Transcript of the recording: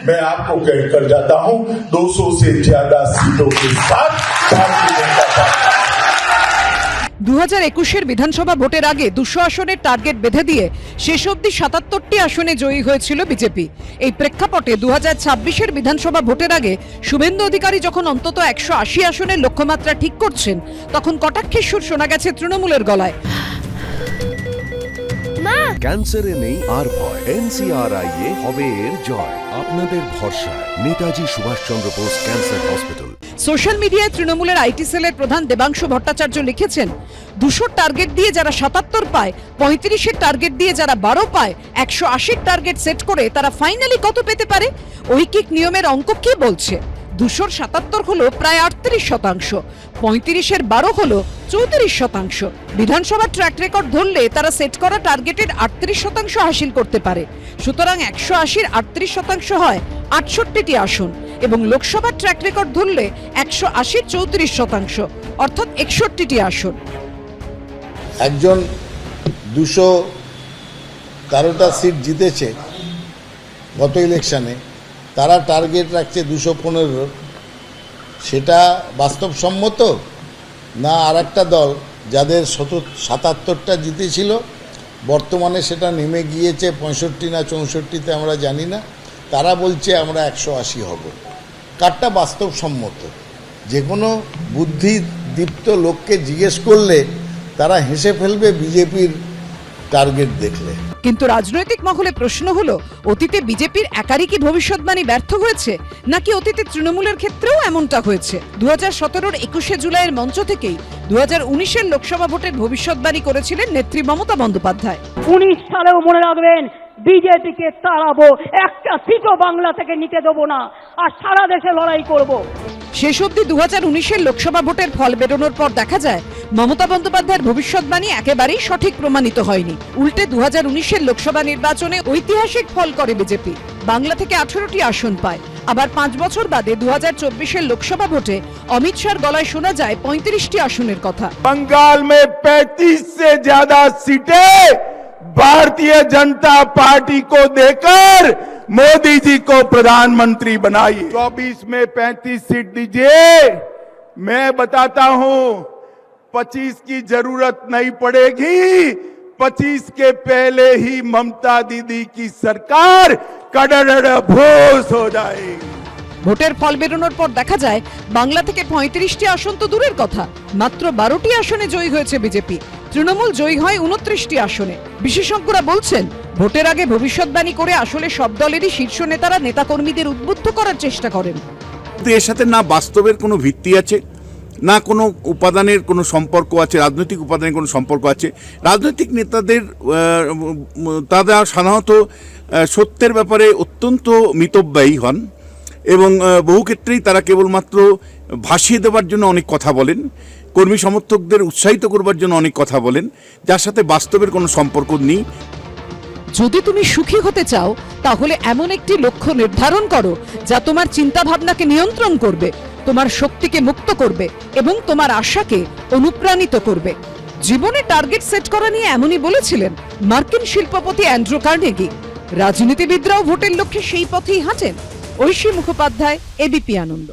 मैं आपको कहकर जाता हूं 200 से ज्यादा सीटों के साथ भारतीय जनता पार्टी 2021 বিধানসভা ভোটের আগে 200 আসনের টার্গেট বেঁধে দিয়ে শেষ অবধি 77টি আসনে জয়ী হয়েছিল বিজেপি। এই প্রেক্ষাপটে 2026 বিধানসভা ভোটের আগে শুভেন্দু অধিকারী যখন অন্তত 180 আসনের লক্ষ্যমাত্রা ঠিক করছেন, তখন কটাক্ষের সুর শোনা গেছে তৃণমূলের গলায়। ক্যান্সারে নেই আর ভয়, NCRI হবে এর জয়। আপনাদের ভরসা Netaji Subhaschandra Bose cancer hospital. Social মিডিয়ায় তৃণমূলের আইটি সেলের প্রধান দেবাংশু ভট্টাচার্য লিখেছেন, 200 টার্গেট দিয়ে যারা 77 পায়, 35-এর টার্গেট দিয়ে যারা 12 পায়, 180 টার্গেট সেট করে তারা ফাইনালি কত পেতে পারে? ঐকিক নিয়মের অঙ্ক কি বলছে? 200-র 77 হলো প্রায় 38%, 35-এর 12 হলো 34%। বিধানসভার ট্র্যাক রেকর্ড ধরলে তারা সেট করা টার্গেটের 38% হাসিল করতে পারে। সুতরাং 180-র 38% হয় 68টি আসন, এবং লোকসভার ট্র্যাক রেকর্ড ধরলে 180-র 34%, অর্থাৎ 61টি আসন। একজন 213টা সিট জিতেছে গত ইলেকশনে, তারা টার্গেট রাখছে 215। সেটা বাস্তবসম্মত না? আর একটা দল যাদের 77টা জিতেছিল, বর্তমানে সেটা নেমে গিয়েছে 65 না 64-তে, আমরা জানি না, তারা বলছে আমরা 180 হব। কারটা বাস্তবসম্মত? যে কোনো বুদ্ধিদীপ্ত লোককে জিজ্ঞেস করলে তারা হেসে ফেলবে বিজেপির টার্গেট দেখলে। কিন্তু রাজনৈতিক মহলে প্রশ্ন হলো, অতীতে বিজেপির একারই কি ভবিষ্যৎবাণী ব্যর্থ হয়েছে, নাকি অতীতে তৃণমূলের ক্ষেত্রেও এমনটা হয়েছে? 2017-র 21শে জুলাইয়ের মঞ্চ থেকেই 2019-এর লোকসভা ভোটের ভবিষ্যৎবাণী করেছিলেন নেত্রী মমতা বন্দ্যোপাধ্যায়। 19 সালেও মনে রাখবেন, বিজেপিকে তাড়াবো, একটা সিটও বাংলা থেকে নিতে দেবো না, আর সারা দেশে লড়াই করব। শেষ অবধি 2019-এর লোকসভা ভোটের ফল বেরোনোর পর দেখা যায় মমতা বন্দ্যোপাধ্যায়ের ভবিষ্যৎবাণী একেবারেই সঠিক প্রমাণিত হয়নি। উল্টে 2019-এর লোকসভা নির্বাচনে ঐতিহাসিক ফল করে বিজেপি, বাংলা থেকে 18টি আসন পায়। আবার 5 বছর বাদে 2024-এর লোকসভা ভোটে অমিত শাহর গলায় শোনা যায় 35টি আসনের কথা। बंगाल में 35 से ज्यादा सीटें भारतीय जनता पार्टी को देकर मोदी जी को प्रधानमंत्री बनाइए। 24 में 35 सीट दीजिए, मैं बताता हूं 25 की जरूरत नहीं पड़ेगी। 25 के पहले ही ममता दीदी की सरकार कड़ड़ भोस हो जाएगी। ভোটের ফল বেরোনোর পর দেখা যায় বাংলা থেকে 35টি আসন তো দূরের কথা, মাত্র 12টি আসনে জয়ী হয়েছে বিজেপি। তৃণমূল জয়ী হয় 29টি আসনে। বিশেষজ্ঞরা বলছেন, ভোটের আগে ভবিষ্যৎবাণী করে আসলে সব দলেরই শীর্ষ নেতারা নেতাকর্মীদের উদ্বুদ্ধ করার চেষ্টা করেন। এর সাথে না বাস্তবের কোনো ভিত্তি আছে, না কোনো উপাদানের কোনো সম্পর্ক আছে, রাজনৈতিক উপাদানের কোনো সম্পর্ক আছে। রাজনৈতিক নেতাদের তারা সাধারণত সত্যের ব্যাপারে অত্যন্ত মিতব্যয়ী হন, এবং বহু ক্ষেত্রেই তারা কেবলমাত্র ভাসিয়ে দেওয়ার জন্য অনেক কথা বলেন, কর্মী সমর্থকদের উৎসাহিত করবার জন্য অনেক কথা বলেন, যার সাথে বাস্তবের কোনো সম্পর্ক নেই। যদি তুমি সুখী হতে চাও, তাহলে এমন একটি লক্ষ্য নির্ধারণ করো যা তোমার চিন্তা ভাবনাকে নিয়ন্ত্রণ করবে, তোমার শক্তিকে মুক্ত করবে এবং তোমার আশাকে অনুপ্রাণিত করবে। জীবনে টার্গেট সেট করা নিয়ে এমনই বলেছিলেন মার্কিন শিল্পপতি অ্যান্ড্রু কার্নেগি। রাজনীতিবিদরাও ভোটের লক্ষ্যে সেই পথেই হাঁটেন। ঐশী মুখোপাধ্যায়, এবিপি আনন্দ।